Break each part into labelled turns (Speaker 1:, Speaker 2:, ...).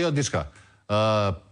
Speaker 1: Jo, diçka.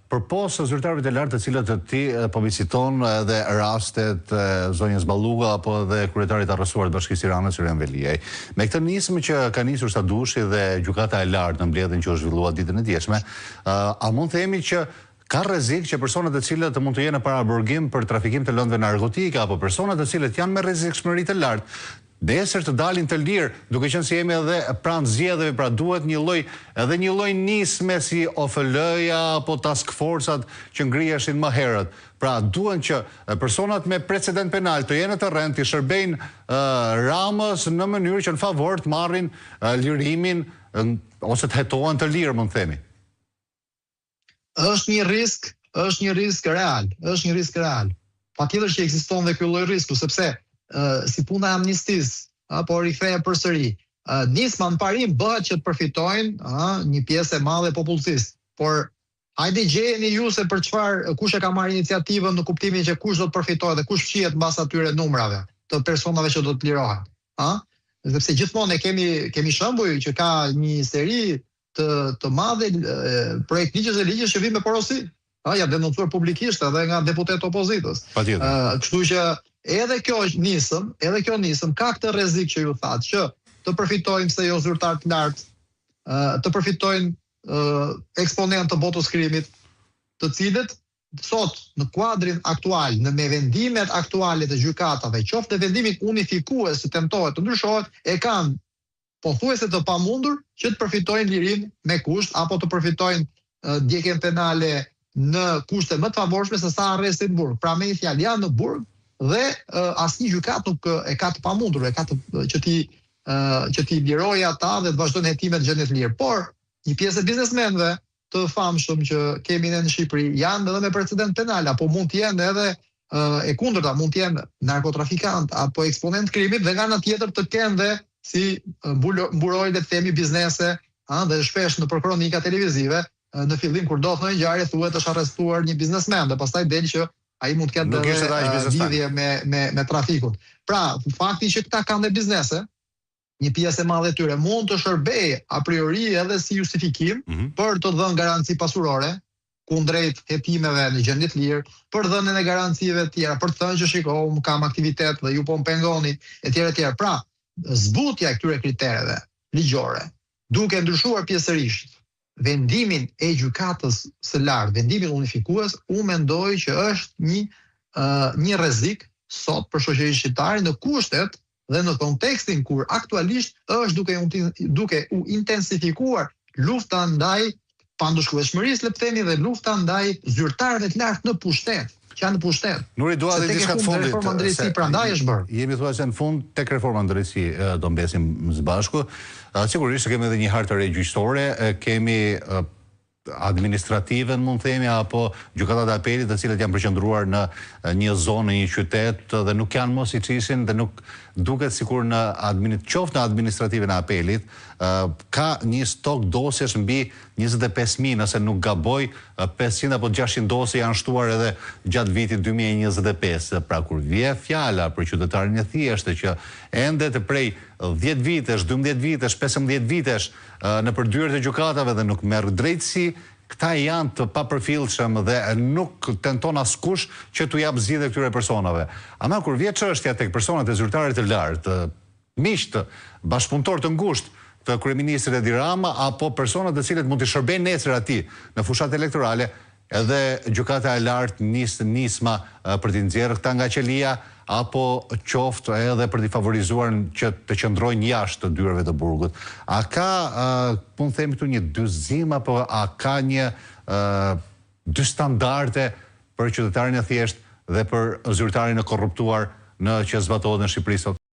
Speaker 1: Përpos zyrtarëve të lartë të cilët ti po viciton edhe rastet zonjës Balluga apo edhe kryetarit arrestuar të Bashkisë Tiranës Yrjan Veliaj. Me këtë nismë që ka nisur sa dushi dhe gjykata e lartë në mbledhjen që u zhvillua ditën e djeshme, a mund të themi që ka rrezik që personat të cilët mund të jenë në paraburgim për trafikim të lëndëve narkotike apo personat të cilët janë me rrezikshmëri të lartë nesër të dalin të lirë, duke qenë se jemi edhe pranë zgjedhjeve, pra duhet një lloj nisme si OFL-ja apo task force-at që ngriheshin më herët. Pra duhen që personat me precedent penal të jenë në terren, të shërbejnë Ramës në mënyrë që në favor të marrin lirimin ose të hetohen të lirë, mund të themi.
Speaker 2: Është një risk real. Patjetër që ekziston dhe ky lloj risku, sepse si puna e amnistisë, apo rikthehet përsëri. Nisma në parim bëhet që të përfitojnë një pjesë e madhe e popullsisë. Por hajde gjejeni ju se për çfarë kush e ka marrë iniciativën në kuptimin që kush do të përfitojë dhe kush fshihet mbas atyre numrave të personave që do të lirohen. Sepse gjithmonë ne kemi shembuj që ka një seri të madhe projekt ligjesh që vijnë me porosi. Ja denoncuar publikisht edhe nga deputet opozitës. Kështu që edhe kjo nisëm ka këtë rrezik që ju thatë, që të përfitojnë se jo zyrtar të lartë, të përfitojnë eksponent të botës krimit, të cilët sot në kuadrin aktual, me vendimet aktuale të gjykatave, qoftë vendimin unifikues që tentohet të ndryshohet, e kanë pothuajse të pamundur që të përfitojnë lirim me kusht apo të përfitojnë ndjekjen penale në kushte më të favorshme se sa arresti në burg. Pra me një fjalë janë në burg dhe asnjë gjykat nuk e ka të pamundur, që ti lirojë ata dhe të vazhdojnë hetimet gjendje të lirë. Por një pjesë e biznesmenëve të famshëm që kemi ne në Shqipëri janë edhe me precedent penal, apo mund të jenë edhe e kundërta, mund të jenë narkotrafikant apo eksponent krimit dhe nga ana tjetër të kenë dhe si mburojë le të themi biznese, dhe shpesh në kronika televizive në fillim kur do të ngjarje thuhet është arrestuar një biznesmen dhe pastaj del që ai mund të ketë lidhje me trafikun. Pra, fakti që këta kanë dhe biznese, një pjesë e madhe e tyre mund të shërbejë a priori edhe si justifikim për të dhënë garanci pasurore kundrejt hetimeve në gjendje të lirë, për dhënien e garancive të tjera, për të thënë që shiko, unë kam aktivitet dhe ju po më pengoni, etj. Pra, zbutja e këtyre kritereve ligjore, duke ndryshuar pjesërisht vendimin e gjykatës së lartë, vendimin unifikues, unë mendoj që është një rrezik sot për shoqërinë shqiptare në kushtet dhe në kontekstin kur aktualisht është duke u intensifikuar lufta ndaj pandushkueshmërisë, le të themi, dhe lufta ndaj zyrtarëve të lartë në pushtet. Që janë në pushtet.
Speaker 1: Nuri, dua dhe diçka të fundit.
Speaker 2: Reforma drejtësi prandaj është bërë.
Speaker 1: Jemi thuajse në fund tek reforma drejtësi do mbesim së bashku. Sigurisht kemi edhe një hartë të re gjyqësore, kemi administrative, mund themi, apo gjykatat e apelit, të cilët janë përqendruar në një zonë, në një qytet dhe nuk janë më siç ishin dhe nuk duket sikur qoftë në administrative në apelit ka një stok dosjesh mbi 25.000, nëse nuk gaboj, 500 apo 600 dosje janë shtuar edhe gjatë vitit 2025. Pra kur vje fjala për qytetarin e thjeshtë që ende të prej 10 vitesh, 12 vitesh, 15 vitesh në përdyrët e gjykatave dhe nuk merr drejtësi, këta janë të papërfillshëm dhe nuk tenton askush që t'u jap zgjidhje këtyre personave. Ama kur vjen çështja tek personat e zyrtarit të lartë, miq, bashkëpunëtor të ngushtë të kryeministrit Edi Rama apo personat të cilët mund të shërbejnë nesër atij në fushat elektorale, edhe gjykata e lartë nisma për t'i nxjerrë këta nga qelia apo qoftë edhe për t'i favorizuar që të qëndrojnë jashtë të dyrave të burgut. A ka, po themi këtu, një dyzim apo a ka një dy standarde për qytetarin e thjeshtë dhe për zyrtarin e korruptuar në që zbatohet në Shqipëri sot?